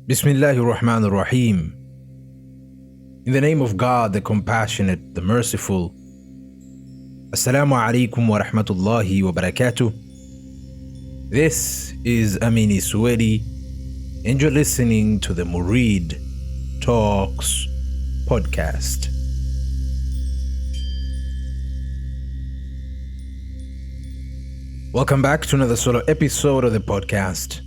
Bismillahir Rahmanir Rahim. In the name of God, the Compassionate, the Merciful. Assalamu alaikum wa rahmatullahi wa barakatuh. This is Amini Suwedi, and you're listening to the Murid Talks podcast. Welcome back to another solo episode of the podcast.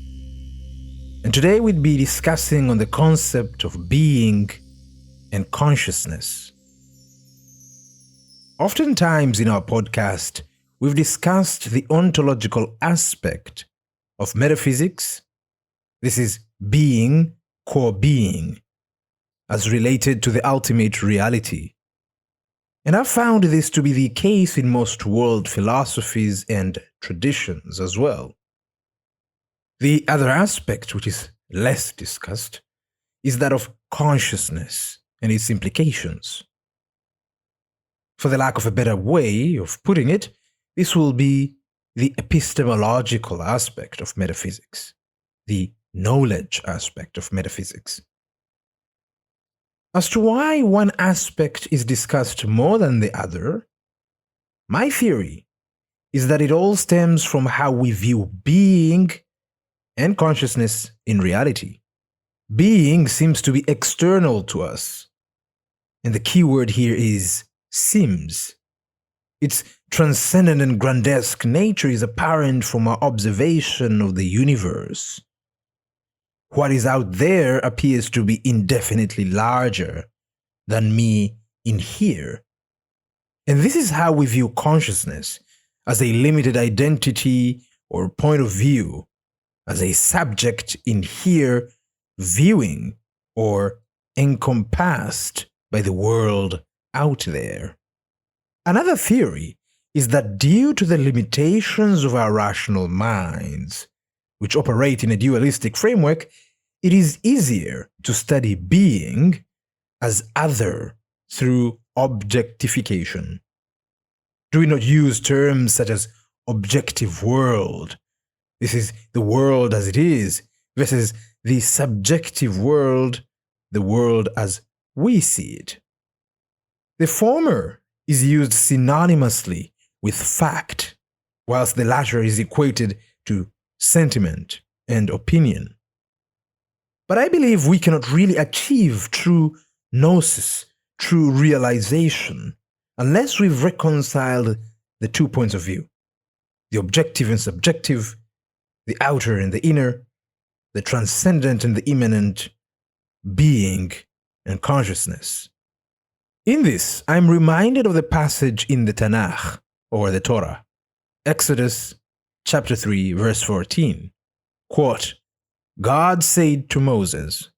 And today we'd be discussing on the concept of being and consciousness. Oftentimes in our podcast, we've discussed the ontological aspect of metaphysics. This is being, core being, as related to the ultimate reality. And I've found this to be the case in most world philosophies and traditions as well. The other aspect, which is less discussed, is that of consciousness and its implications. For the lack of a better way of putting it, this will be the epistemological aspect of metaphysics, the knowledge aspect of metaphysics. As to why one aspect is discussed more than the other, my theory is that it all stems from how we view being and consciousness in reality. Being seems to be external to us, and the key word here is seems. Its transcendent and grandesque nature is apparent from our observation of the universe. What is out there appears to be indefinitely larger than me in here. And this is how we view consciousness, as a limited identity or point of view, as a subject in here viewing or encompassed by the world out there. Another theory is that due to the limitations of our rational minds, which operate in a dualistic framework, it is easier to study being as other through objectification. Do we not use terms such as objective world? This is the world as it is, versus the subjective world, the world as we see it. The former is used synonymously with fact, whilst the latter is equated to sentiment and opinion. But I believe we cannot really achieve true gnosis, true realization, unless we've reconciled the 2 points of view, the objective and subjective, the outer and the inner, the transcendent and the immanent, being and consciousness. In this, I'm reminded of the passage in the Tanakh, or the Torah, Exodus chapter 3, verse 14. Quote, God said to Moses,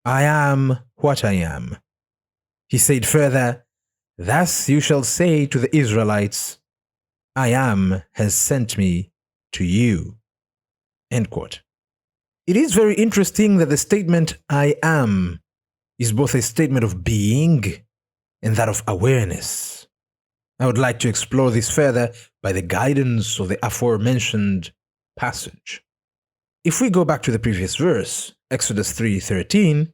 I am what I am. He said further, thus you shall say to the Israelites, I am has sent me to you. End quote. It is very interesting that the statement I am is both a statement of being and that of awareness. I would like to explore this further by the guidance of the aforementioned passage. If we go back to the previous verse, Exodus 3:13,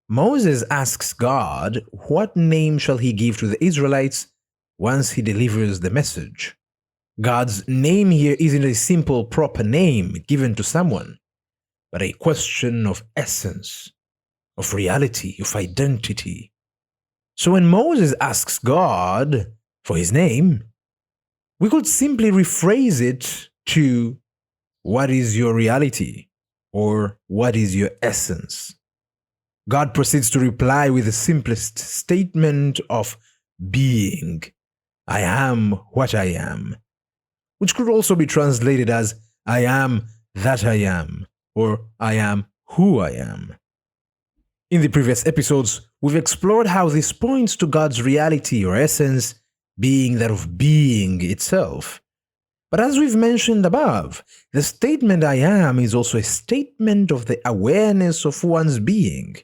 Moses asks God what name shall he give to the Israelites once he delivers the message. God's name here isn't a simple proper name given to someone, but a question of essence, of reality, of identity. So when Moses asks God for his name, we could simply rephrase it to, what is your reality? Or what is your essence? God proceeds to reply with the simplest statement of being, I am what I am, which could also be translated as I am that I am, or I am who I am. In the previous episodes, we've explored how this points to God's reality or essence being that of being itself. But as we've mentioned above, the statement I am is also a statement of the awareness of one's being.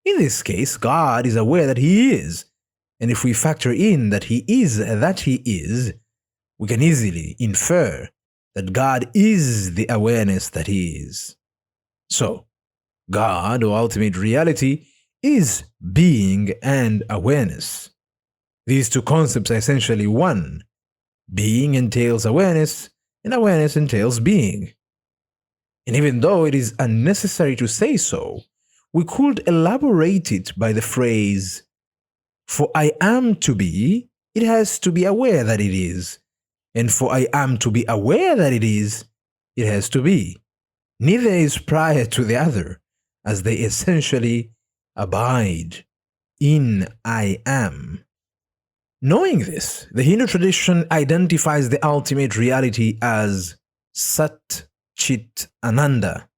In this case, God is aware that He is, and if we factor in that He is that He is, we can easily infer that God is the awareness that He is. So, God, or ultimate reality, is being and awareness. These two concepts are essentially one. Being entails awareness, and awareness entails being. And even though it is unnecessary to say so, we could elaborate it by the phrase, "For I am to be, it has to be aware that it is. And for I am to be aware that it has to be." Neither is prior to the other, as they essentially abide in I am. Knowing this, the Hindu tradition identifies the ultimate reality as Sat Chit Ananda,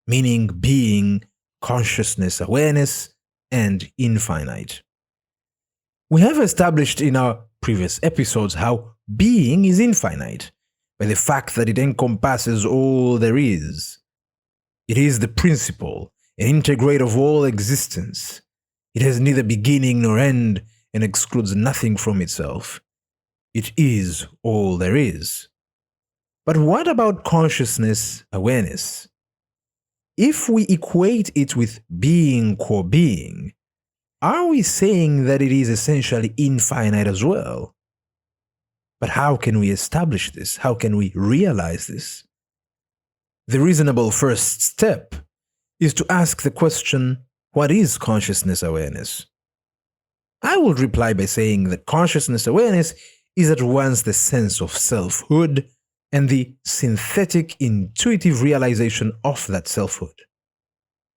meaning being, consciousness, awareness, and infinite. We have established in our previous episodes how being is infinite by the fact that it encompasses all there is. It is the principle and integrate of all existence. It has neither beginning nor end and excludes nothing from itself. It is all there is. But what about consciousness, awareness? If we equate it with being, core being, are we saying that it is essentially infinite as well? But how can we establish this? How can we realize this? The reasonable first step is to ask the question, what is consciousness awareness? I will reply by saying that consciousness awareness is at once the sense of selfhood and the synthetic intuitive realization of that selfhood.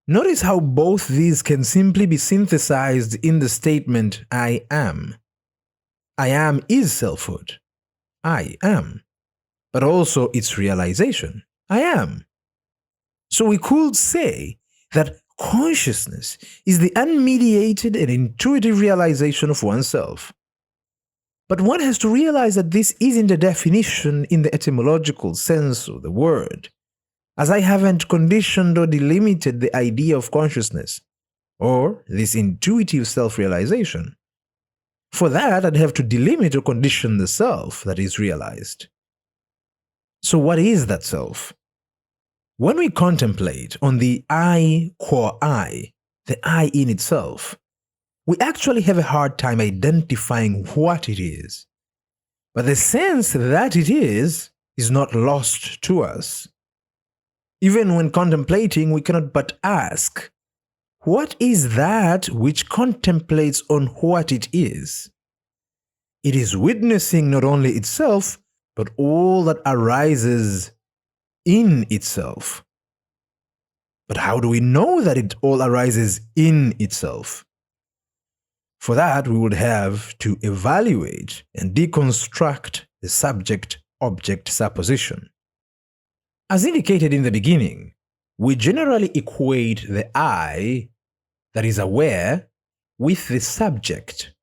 Notice how both these can simply be synthesized in the statement I am. I am is selfhood. I am. But also its realization. I am. So we could say that consciousness is the unmediated and intuitive realization of oneself. But one has to realize that this isn't a definition in the etymological sense of the word, as I haven't conditioned or delimited the idea of consciousness, or this intuitive self-realization. For that, I'd have to delimit or condition the self that is realized. So what is that self? When we contemplate on the I, core I, the I in itself, we actually have a hard time identifying what it is. But the sense that it is not lost to us. Even when contemplating, we cannot but ask, what is that which contemplates on what it is? It is witnessing not only itself, but all that arises in itself. But how do we know that it all arises in itself? For that, we would have to evaluate and deconstruct the subject-object supposition. As indicated in the beginning, we generally equate the I that is aware with the subject,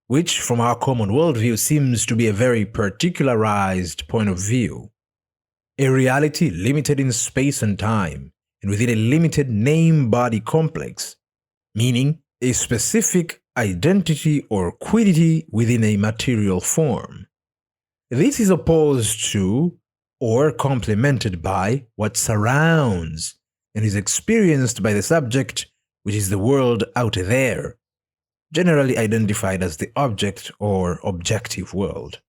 which from our common worldview seems to be a very particularized point of view. A reality limited in space and time, and within a limited name-body complex, meaning a specific identity or quiddity within a material form. This is opposed to or complemented by what surrounds and is experienced by the subject, which is the world out there, generally identified as the object or objective world.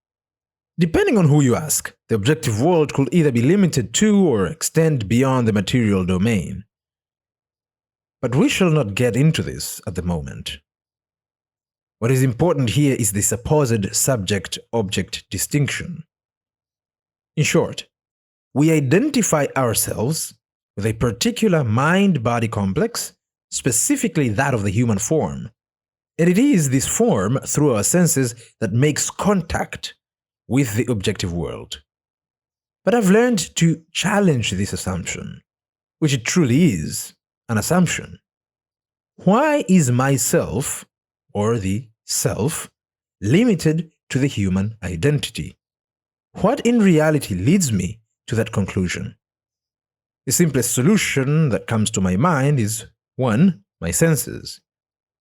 Depending on who you ask, the objective world could either be limited to or extend beyond the material domain. But we shall not get into this at the moment. What is important here is the supposed subject-object distinction. In short, we identify ourselves with a particular mind-body complex, specifically that of the human form, and it is this form, through our senses, that makes contact with the objective world. But I've learned to challenge this assumption, which it truly is an assumption. Why is myself, or the self, limited to the human identity? What in reality leads me to that conclusion? The simplest solution that comes to my mind is 1. My senses,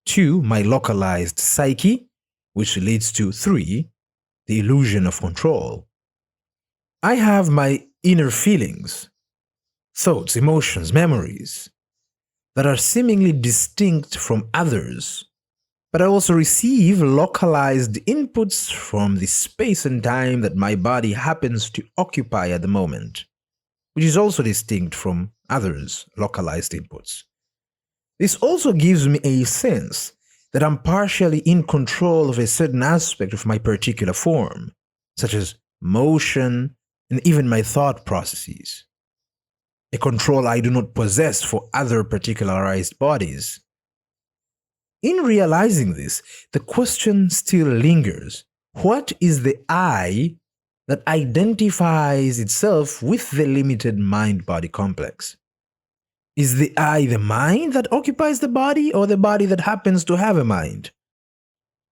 2. My localized psyche, which leads to 3. The illusion of control. I have my inner feelings, thoughts, emotions, memories, that are seemingly distinct from others, but I also receive localized inputs from the space and time that my body happens to occupy at the moment, which is also distinct from others' localized inputs. This also gives me a sense that I'm partially in control of a certain aspect of my particular form, such as motion and even my thought processes. A control I do not possess for other particularized bodies. In realizing this, the question still lingers. What is the I that identifies itself with the limited mind-body complex? Is the I the mind that occupies the body, or the body that happens to have a mind?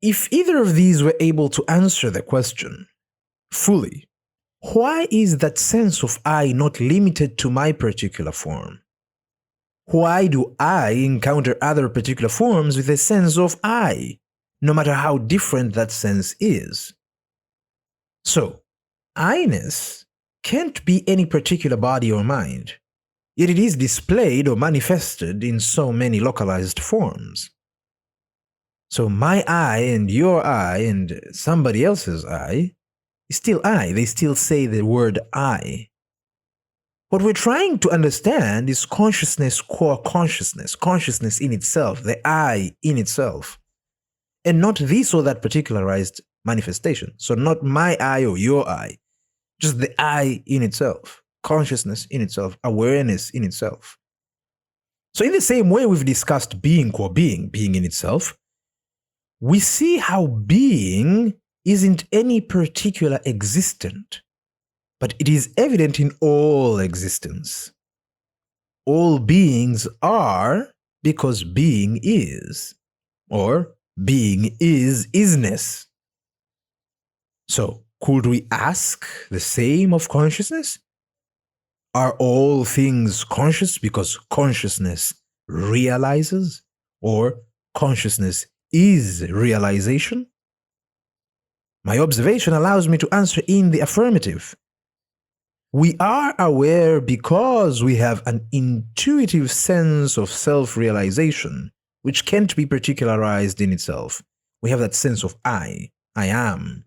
If either of these were able to answer the question fully, why is that sense of I not limited to my particular form? Why do I encounter other particular forms with a sense of I, no matter how different that sense is? So, I-ness can't be any particular body or mind, yet it is displayed or manifested in so many localized forms. So my I and your I and somebody else's I is still I. They still say the word I. What we're trying to understand is consciousness, core consciousness, consciousness in itself, the I in itself, and not this or that particularized manifestation. So not my I or your I, just the I in itself, consciousness in itself, awareness in itself. So in the same way we've discussed being, core being in itself, we see how being isn't any particular existent, but it is evident in all existence. All beings are because being is, or being is isness. So, could we ask the same of consciousness? Are all things conscious because consciousness realizes, or consciousness is realization? My observation allows me to answer in the affirmative. We are aware because we have an intuitive sense of self-realization, which can't be particularized in itself. We have that sense of I am.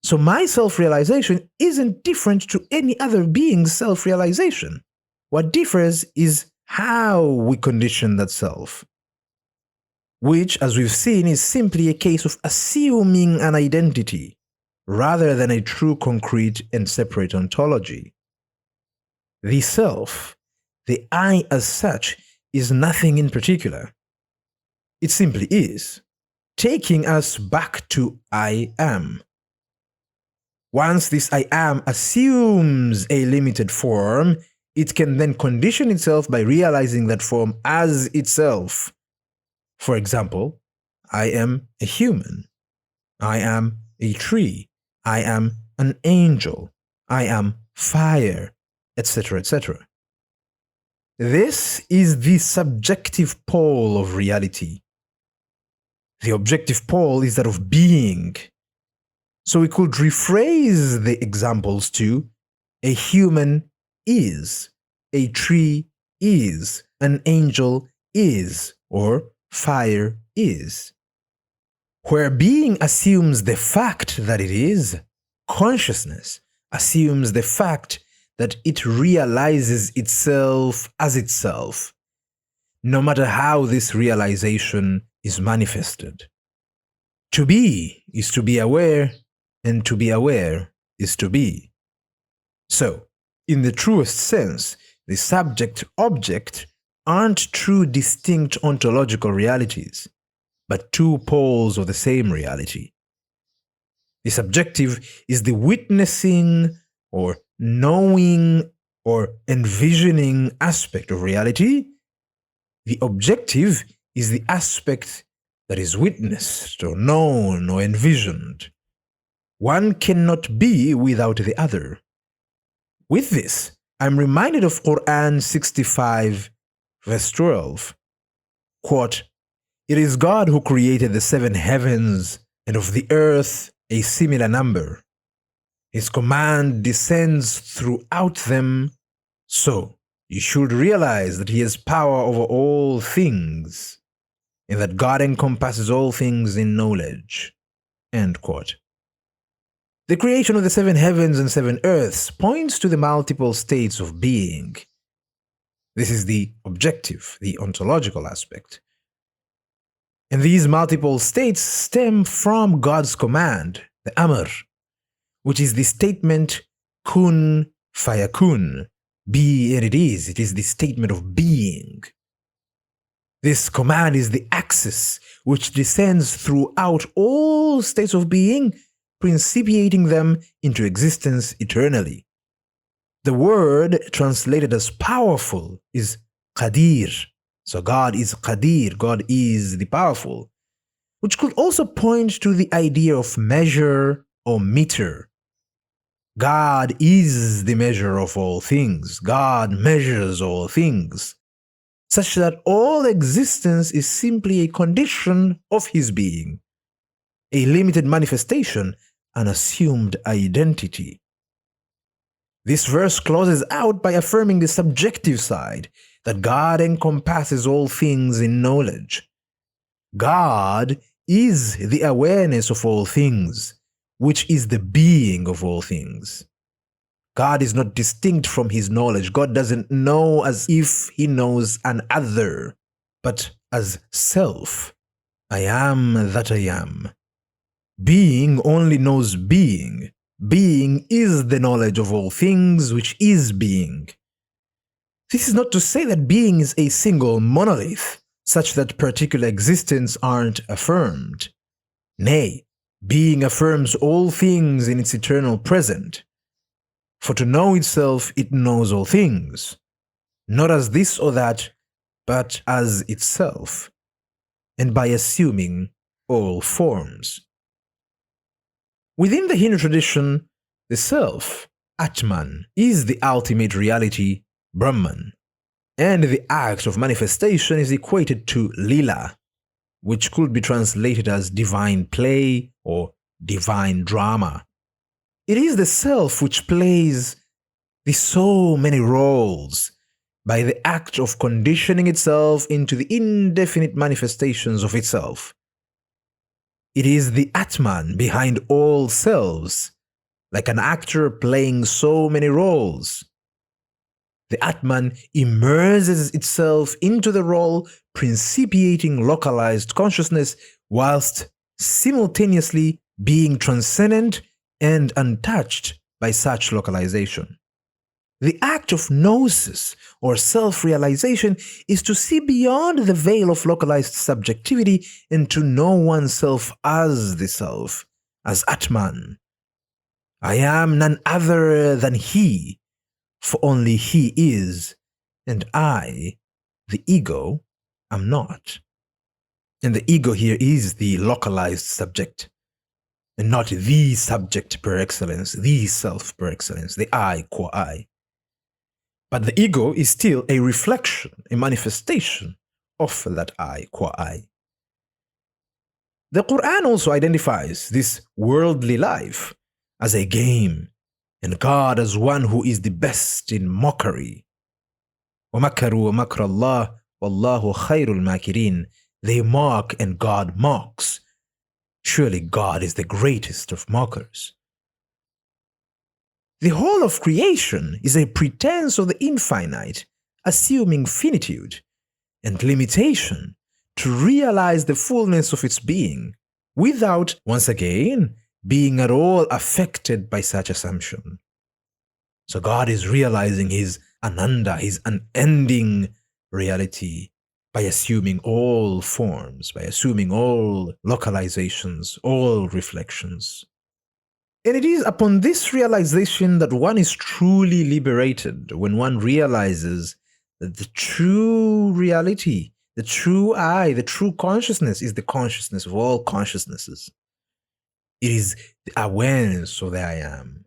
So my self-realization isn't different to any other being's self-realization. What differs is how we condition that self, which, as we've seen, is simply a case of assuming an identity rather than a true, concrete, and separate ontology. The self, the I as such, is nothing in particular. It simply is, taking us back to I am. Once this I am assumes a limited form, it can then condition itself by realizing that form as itself. For example, I am a human. I am a tree. I am an angel. I am fire, etc., etc. This is the subjective pole of reality. The objective pole is that of being. So we could rephrase the examples to a human is, a tree is, an angel is, or fire is. Where being assumes the fact that it is, consciousness assumes the fact that it realizes itself as itself, no matter how this realization is manifested. To be is to be aware, and to be aware is to be. So, in the truest sense, the subject-object aren't true distinct ontological realities, but two poles of the same reality. The subjective is the witnessing or knowing or envisioning aspect of reality. The objective is the aspect that is witnessed or known or envisioned. One cannot be without the other. With this, I'm reminded of Quran 65, verse 12. Quote, "It is God who created the seven heavens, and of the earth a similar number. His command descends throughout them, so You should realize that He has power over all things, and that God encompasses all things in knowledge. End quote. The creation of the 7 heavens and 7 earths points to the multiple states of being. This is the objective, the ontological aspect. And these multiple states stem from God's command, the Amr, which is the statement kun fayakun, be and it is. It is the statement of being. This command is the axis which descends throughout all states of being, principiating them into existence eternally. The word translated as powerful is Qadir. So God is Qadir, God is the powerful, which could also point to the idea of measure or meter. God is the measure of all things. God measures all things, such that all existence is simply a condition of His being, a limited manifestation, an assumed identity. This verse closes out by affirming the subjective side, that God encompasses all things in knowledge. God is the awareness of all things, which is the being of all things. God is not distinct from His knowledge. God doesn't know as if He knows an other, but as self. I am that I am. Being only knows being. Being is the knowledge of all things, which is being. This is not to say that being is a single monolith, such that particular existence aren't affirmed. Nay, being affirms all things in its eternal present. For to know itself, it knows all things, not as this or that, but as itself, and by assuming all forms. Within the Hindu tradition, the self, Atman, is the ultimate reality, Brahman, and the act of manifestation is equated to Lila, which could be translated as divine play or divine drama. It is the self which plays the so many roles by the act of conditioning itself into the indefinite manifestations of itself. It is the Atman behind all selves, like an actor playing so many roles. The Atman immerses itself into the role, principiating localized consciousness whilst simultaneously being transcendent and untouched by such localization. The act of gnosis, or self-realization, is to see beyond the veil of localized subjectivity and to know oneself as the self, as Atman. I am none other than He, for only He is, and I, the ego, am not. And the ego here is the localized subject, and not the subject per excellence, the self per excellence, the I qua I. But the ego is still a reflection, a manifestation of that I qua I. The Quran also identifies this worldly life as a game, and God as one who is the best in mockery. وَمَكَرُوا وَمَكْرَ اللَّهِ وَاللَّهُ خَيْرُ الْمَاكِرِينَ. They mock and God mocks. Surely God is the greatest of mockers. The whole of creation is a pretense of the infinite, assuming finitude and limitation to realize the fullness of its being, without, once again, being at all affected by such assumption. So God is realizing His Ananda, His unending reality, by assuming all forms, by assuming all localizations, all reflections. And it is upon this realization that one is truly liberated, when one realizes that the true reality, the true I, the true consciousness is the consciousness of all consciousnesses. It is the awareness of the I am.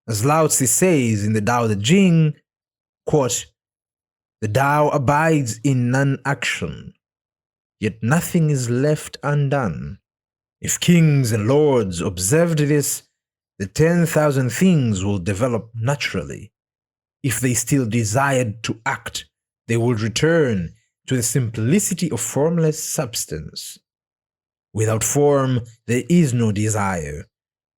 As Lao Tzu says in the Tao Te Ching, quote, "The Tao abides in non-action, yet nothing is left undone. If kings and lords observed this, the 10,000 things will develop naturally. If they still desired to act, they would return to the simplicity of formless substance. Without form, there is no desire.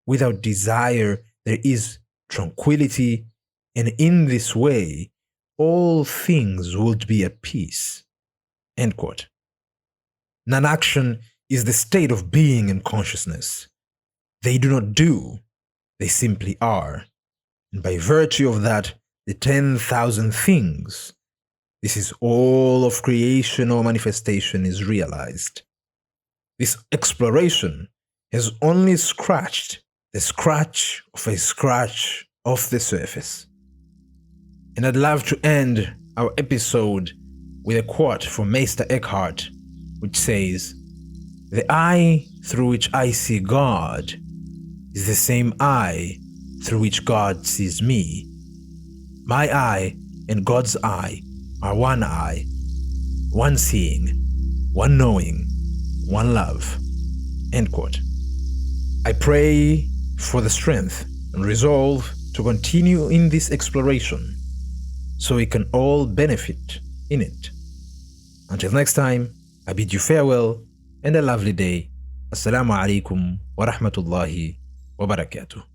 Without desire, there is tranquility, and in this way, all things would be at peace. End quote. Non-action is the state of being and consciousness. They do not do, they simply are. And by virtue of that, the 10,000 things, this is all of creation or manifestation, is realized. This exploration has only scratched the scratch of a scratch of the surface. And I'd love to end our episode with a quote from Meister Eckhart, which says, "The eye through which I see God is the same eye through which God sees me. My eye and God's eye are one eye, one seeing, one knowing, one love." End quote. I pray for the strength and resolve to continue in this exploration so we can all benefit in it. Until next time, I bid you farewell and a lovely day. Assalamu alaikum wa rahmatullahi wa barakatuh.